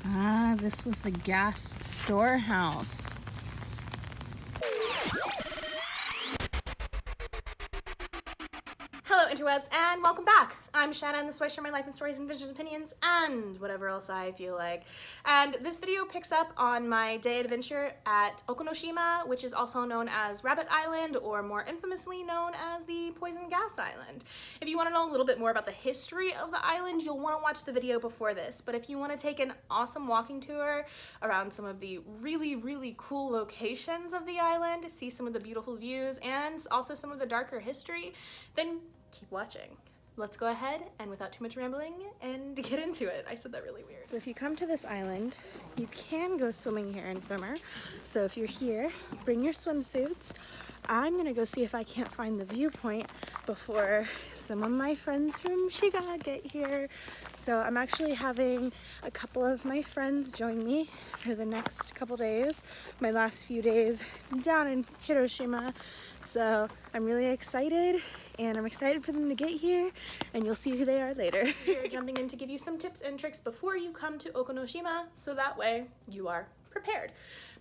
Ah, this was the gas storehouse. Hello interwebs and welcome back. I'm Shana and this is where I share my life and stories and visions, opinions, and whatever else I feel like. And this video picks up on my day adventure at Ōkunoshima, which is also known as Rabbit Island, or more infamously known as the Poison Gas Island. If you want to know a little bit more about the history of the island, you'll want to watch the video before this. But if you want to take an awesome walking tour around some of the really cool locations of the island, see some of the beautiful views, and also some of the darker history, then keep watching. Let's go ahead and without too much rambling and get into it. I said that really weird. So if you come to this island, you can go swimming here in summer. So if you're here, bring your swimsuits. I'm gonna go see if I can't find the viewpoint before some of my friends from Shiga get here. So I'm actually having a couple of my friends join me for the next couple days, my last few days down in Hiroshima. So I'm really excited, and I'm excited for them to get here, and you'll see who they are later. We're jumping in to give you some tips and tricks before you come to Ōkunoshima, so that way you are prepared.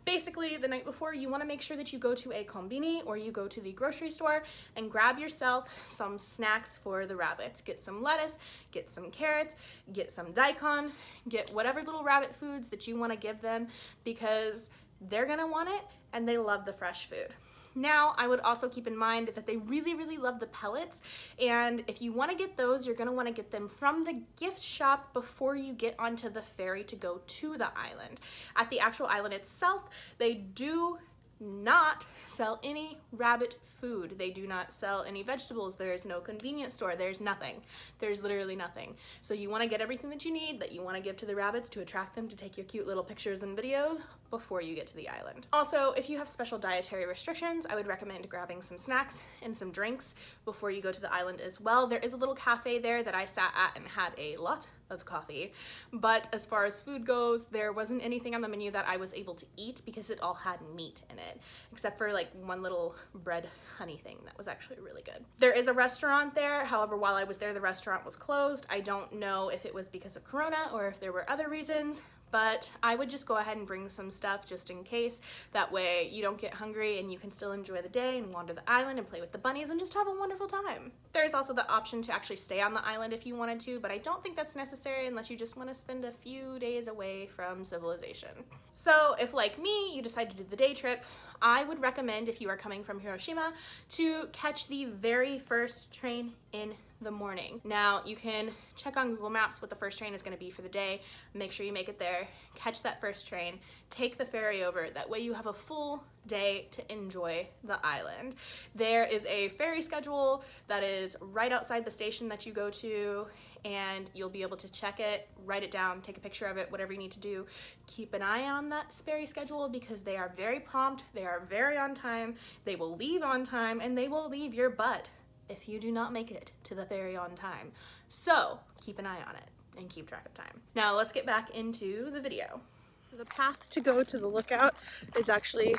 Basically, the night before, you want to make sure that you go to a konbini or you go to the grocery store and grab yourself some snacks for the rabbits. Get some lettuce, get some carrots, get some daikon, get whatever little rabbit foods that you want to give them, because they're gonna want it and they love the fresh food. Now, I would also keep in mind that they really love the pellets, and if you want to get those, you're going to want to get them from the gift shop before you get onto the ferry to go to the island. At the actual island itself, they do not sell any rabbit food. They do not sell any vegetables. There is no convenience store. There's nothing. There's literally nothing. So you want to get everything that you need, that you want to give to the rabbits to attract them to take your cute little pictures and videos before you get to the island. Also, if you have special dietary restrictions, I would recommend grabbing some snacks and some drinks before you go to the island as well. There is a little cafe there that I sat at and had a lot of coffee, but as far as food goes, there wasn't anything on the menu that I was able to eat because it all had meat in it, except for like one little bread honey thing that was actually really good. There is a restaurant there, however, while I was there, the restaurant was closed. I don't know if it was because of Corona or if there were other reasons, but I would just go ahead and bring some stuff just in case. That way you don't get hungry and you can still enjoy the day and wander the island and play with the bunnies and just have a wonderful time. There is also the option to actually stay on the island if you wanted to, but I don't think that's necessary unless you just want to spend a few days away from civilization. So if, like me, you decide to do the day trip, I would recommend, if you are coming from Hiroshima, to catch the very first train in the morning. Now, you can check on Google Maps what the first train is going to be for the day, make sure you make it there, catch that first train, take the ferry over. That way you have a full day to enjoy the island. There is a ferry schedule that is right outside the station that you go to, and you'll be able to check it, write it down, take a picture of it, whatever you need to do. Keep an eye on that ferry schedule because they are very prompt, they are very on time, they will leave on time, and they will leave your butt if you do not make it to the ferry on time. So keep an eye on it and keep track of time. Now let's get back into the video. So the path to go to the lookout is actually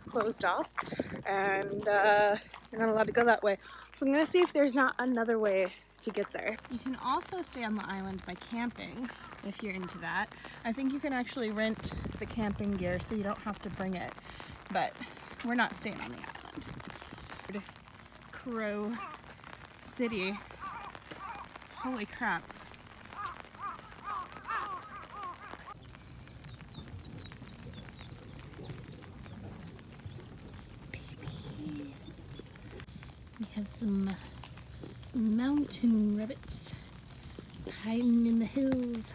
closed off, and you're not allowed to go that way. So I'm gonna see if there's not another way to get there. You can also stay on the island by camping if you're into that. I think you can actually rent the camping gear so you don't have to bring it, but we're not staying on the island. Crow City. Holy crap. Baby. We have some mountain rabbits hiding in the hills,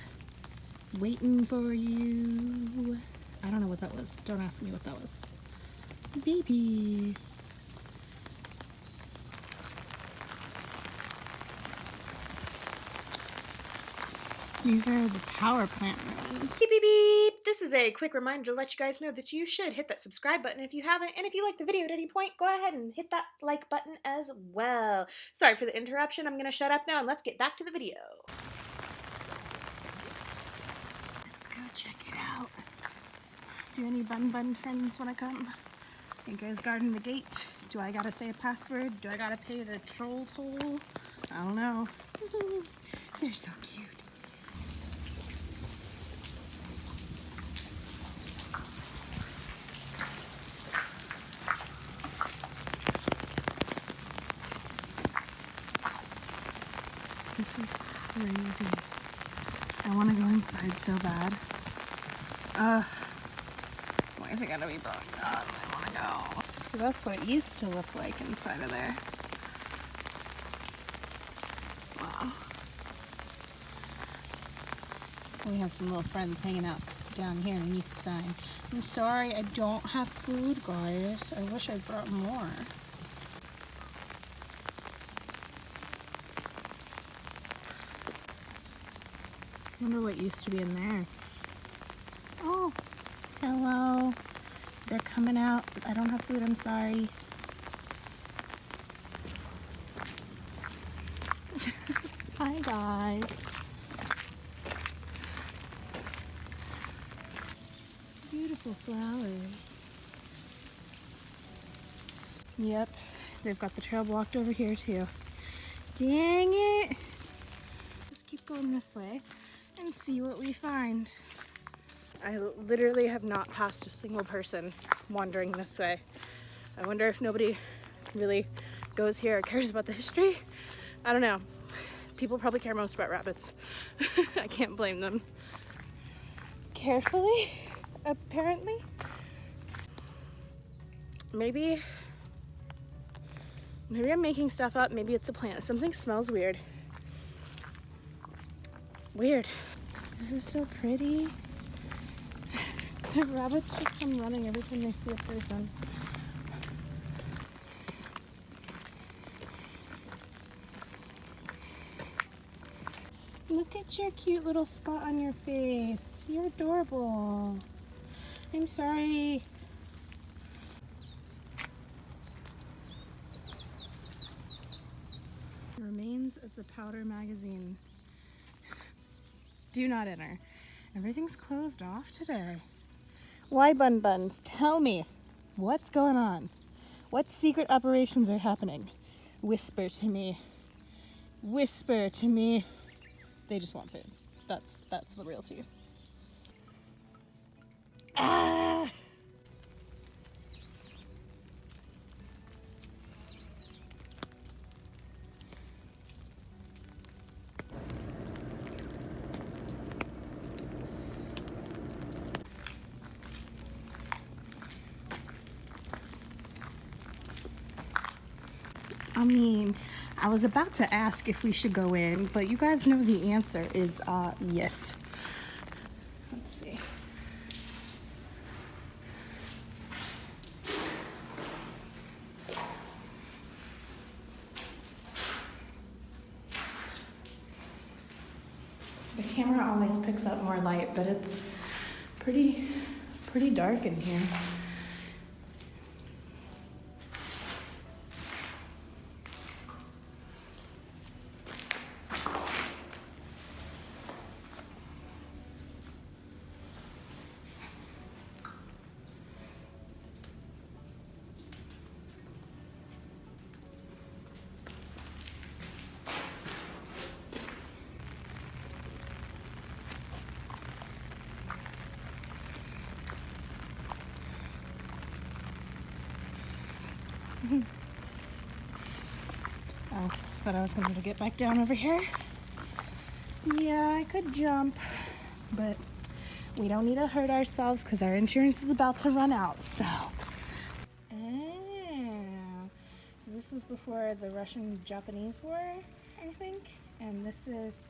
waiting for you. I don't know what that was. Don't ask me what that was. Baby. These are the power plant ruins. Beep, beep, beep. This is a quick reminder to let you guys know that you should hit that subscribe button if you haven't, and if you liked the video at any point, go ahead and hit that like button as well. Sorry for the interruption. I'm gonna shut up now and let's get back to the video. Let's go check it out. Do any bun friends want to come? You guys guarding the gate? Do I gotta say a password? Do I gotta pay the troll toll? I don't know. They're so cute. crazy. I want to go inside so bad. Why is it gotta be blowing up? I want to go. So that's what it used to look like inside of there. Wow. We have some little friends hanging out down here underneath the sign. I'm sorry, I don't have food, guys. I wish I brought more. I wonder what used to be in there. Oh, hello. They're coming out. I don't have food, I'm sorry. Hi, guys. Beautiful flowers. Yep, they've got the trail blocked over here too. Dang it! Just keep going this way and see what we find. I literally have not passed a single person wandering this way. I wonder if nobody really goes here or cares about the history. I don't know. People probably care most about rabbits. I can't blame them. Carefully, apparently. Maybe I'm making stuff up. Maybe it's a plant. Something smells weird. Weird. This is so pretty. The rabbits just come running every time they see a person. Look at your cute little spot on your face. You're adorable. I'm sorry. Remains of the powder magazine. Do not enter. Everything's closed off today. Why, Bun Buns? Tell me, what's going on? What secret operations are happening? Whisper to me. Whisper to me. They just want food. That's the real tea. Ah! I mean, I was about to ask if we should go in, but you guys know the answer is yes. Let's see. The camera always picks up more light, but it's pretty dark in here. Oh, thought I was going to get back down over here. Yeah, I could jump, but we don't need to hurt ourselves because our insurance is about to run out, so. So this was before the Russian-Japanese War, I think, and this is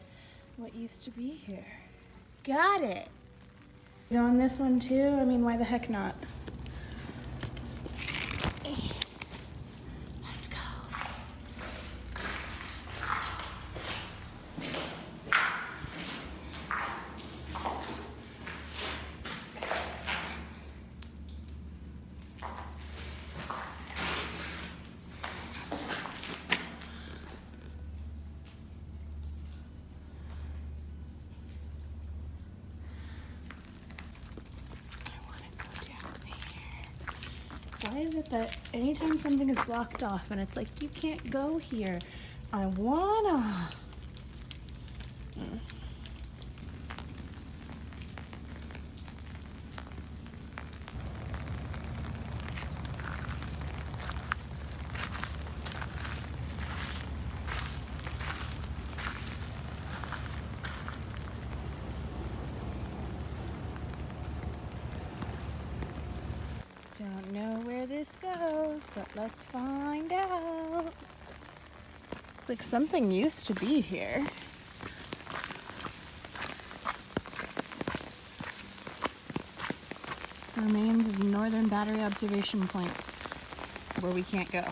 what used to be here. Got it! Go on this one too? I mean, why the heck not? Why is it that anytime something is blocked off and it's like, you can't go here, I wanna. Don't know where this goes, but let's find out. Like something used to be here. Remains of Northern Battery Observation Point, where we can't go.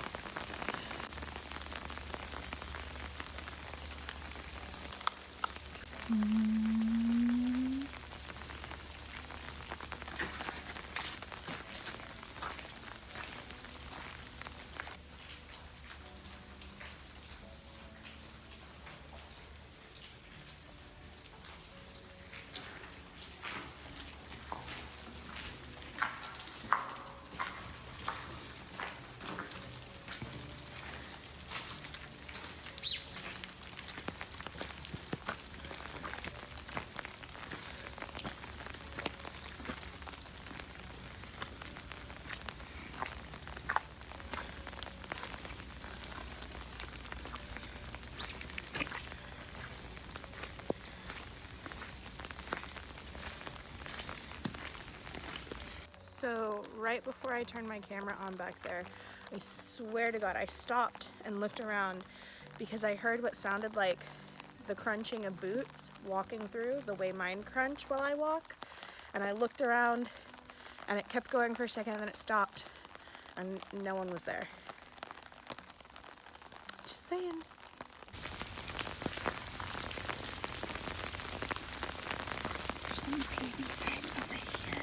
So right before I turned my camera on back there, I swear to God, I stopped and looked around because I heard what sounded like the crunching of boots walking through the way mine crunch while I walk. And I looked around and it kept going for a second and then it stopped and no one was there. Just saying. There's some babies hanging over here.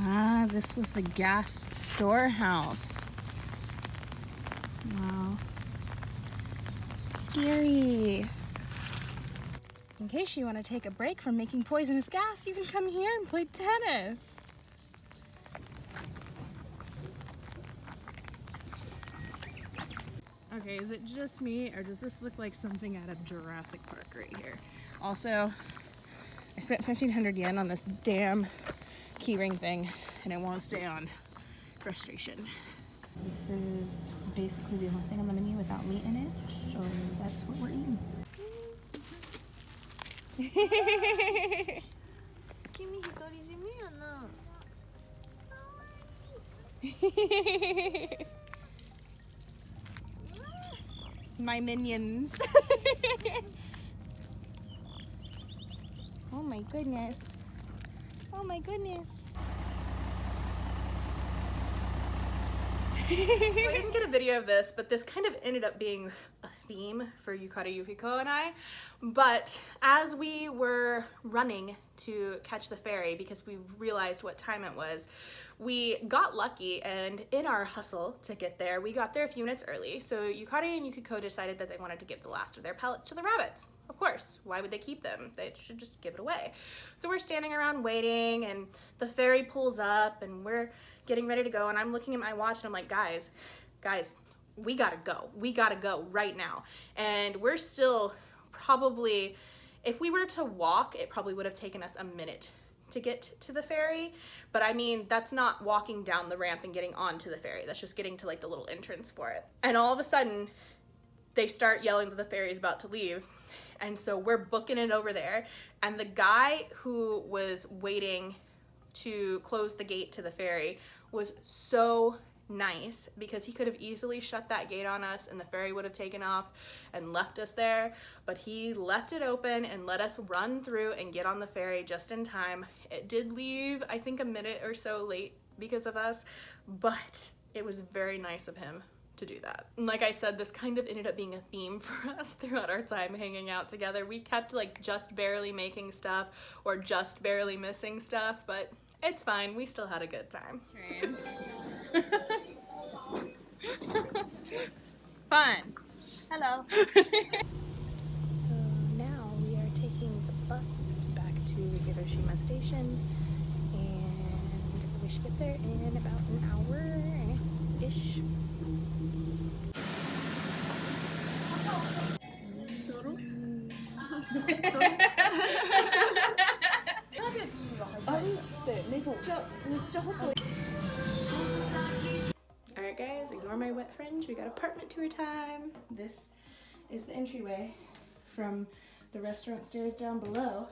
Ah, this was the gas storehouse. Wow. Scary. In case you want to take a break from making poisonous gas, you can come here and play tennis. Okay, is it just me, or does this look like something out of Jurassic Park right here? Also, I spent 1,500 yen on this damn keyring thing and it won't stay on. Frustration. This is basically the only thing on the menu without meat in it, so that's what we're eating. My minions. Oh my goodness. Oh my goodness. So I didn't get a video of this, but this kind of ended up being a theme for Yukari, Yukiko, and I. But as we were running to catch the ferry, because we realized what time it was, we got lucky, and in our hustle to get there, we got there a few minutes early. So Yukari and Yukiko decided that they wanted to give the last of their pellets to the rabbits. Of course, why would they keep them? They should just give it away. So we're standing around waiting, and the ferry pulls up, and we're getting ready to go, and I'm looking at my watch, and I'm like, guys, we gotta go. We gotta go right now. And we're still probably, if we were to walk, it probably would have taken us a minute to get to the ferry. But I mean, that's not walking down the ramp and getting onto the ferry. That's just getting to like the little entrance for it. And all of a sudden, they start yelling that the ferry is about to leave. And so we're booking it over there. And the guy who was waiting to close the gate to the ferry was so nice, because he could have easily shut that gate on us and the ferry would have taken off and left us there, but he left it open and let us run through and get on the ferry just in time. It did leave, I think, a minute or so late because of us, but it was very nice of him to do that. And like I said, this kind of ended up being a theme for us throughout our time hanging out together. We kept like just barely making stuff or just barely missing stuff, but it's fine. We still had a good time. Fun. Hello. So now we are taking the bus back to Hiroshima Station, and we should get there in about an hour-ish. Alright guys, ignore my wet fringe. We got apartment tour time. This is the entryway from the restaurant stairs down below.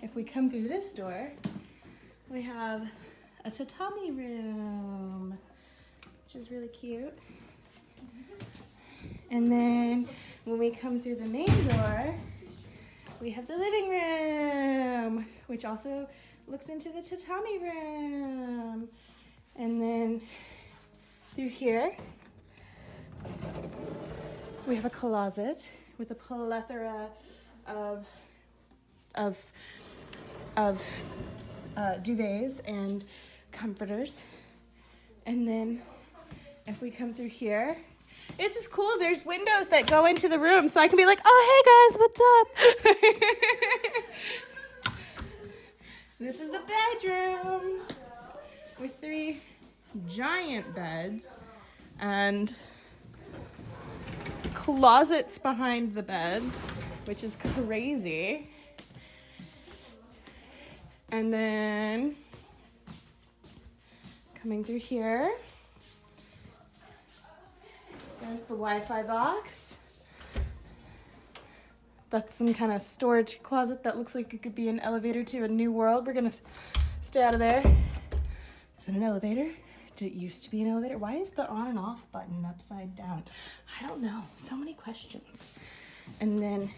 If we come through this door, we have a tatami room, which is really cute. And then when we come through the main door, we have the living room, which also looks into the tatami room. And then through here, we have a closet with a plethora of duvets and comforters. And then if we come through here, it's just cool. There's windows that go into the room, so I can be like, oh, hey guys, what's up? This is the bedroom with 3 giant beds and closets behind the bed, which is crazy. And then coming through here, there's the Wi-Fi box. That's some kind of storage closet that looks like it could be an elevator to a new world. We're gonna stay out of there. Is it an elevator? Did it used to be an elevator? Why is the on and off button upside down? I don't know. So many questions. And then,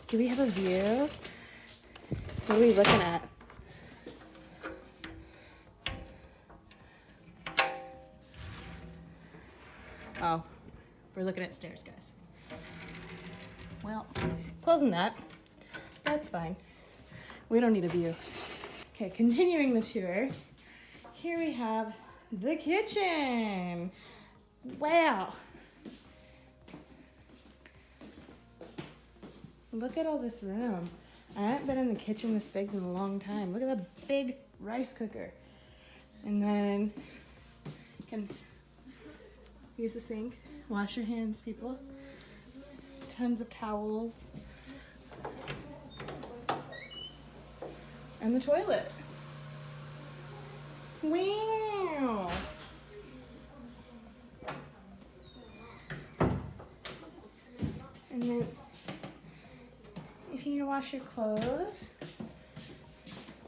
do we have a view? What are we looking at? Oh, we're looking at stairs, guys. Well, closing that. That's fine. We don't need a view. Okay, continuing the tour. Here we have the kitchen. Wow. Look at all this room. I haven't been in the kitchen this big in a long time. Look at that big rice cooker. And then you can use the sink. Wash your hands, people. Tons of towels. And the toilet. Wow. And then if you need to wash your clothes.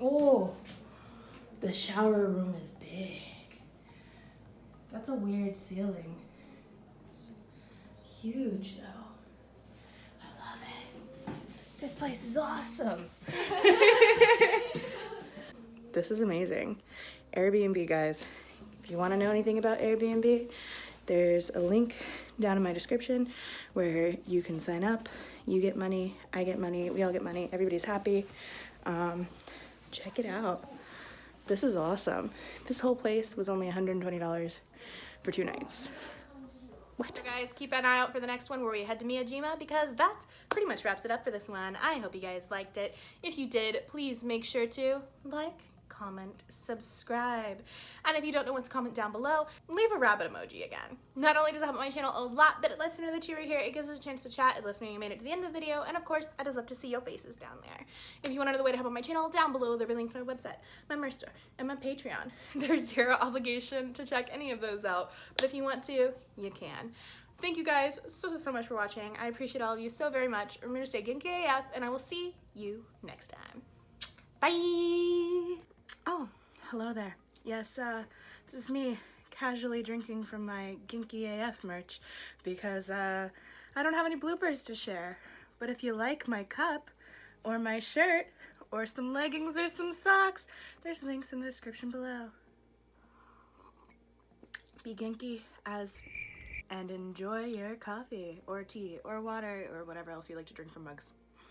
Oh, the shower room is big. That's a weird ceiling. It's huge though. I love it. This place is awesome. This is amazing. Airbnb, guys. If you want to know anything about Airbnb, there's a link down in my description where you can sign up. You get money, I get money, we all get money, everybody's happy. Check it out. This is awesome. This whole place was only $120 for 2 nights. What? Guys, keep an eye out for the next one where we head to Miyajima, because that pretty much wraps it up for this one. I hope you guys liked it. If you did, please make sure to like, comment, subscribe. And if you don't know what to comment down below, leave a rabbit emoji again. Not only does it help my channel a lot, but it lets me know that you were here. It gives us a chance to chat. It lets me know you made it to the end of the video. And of course, I just love to see your faces down there. If you want to know the way to help out my channel, down below there'll be a link to my website, my merch store, and my Patreon. There's zero obligation to check any of those out, but if you want to, you can. Thank you guys so much for watching. I appreciate all of you so very much. Remember to stay Genki AF, and I will see you next time. Bye! Oh, hello there. Yes, this is me casually drinking from my Genki AF merch because I don't have any bloopers to share. But if you like my cup or my shirt or some leggings or some socks, there's links in the description below. Be Genki and enjoy your coffee or tea or water or whatever else you like to drink from mugs.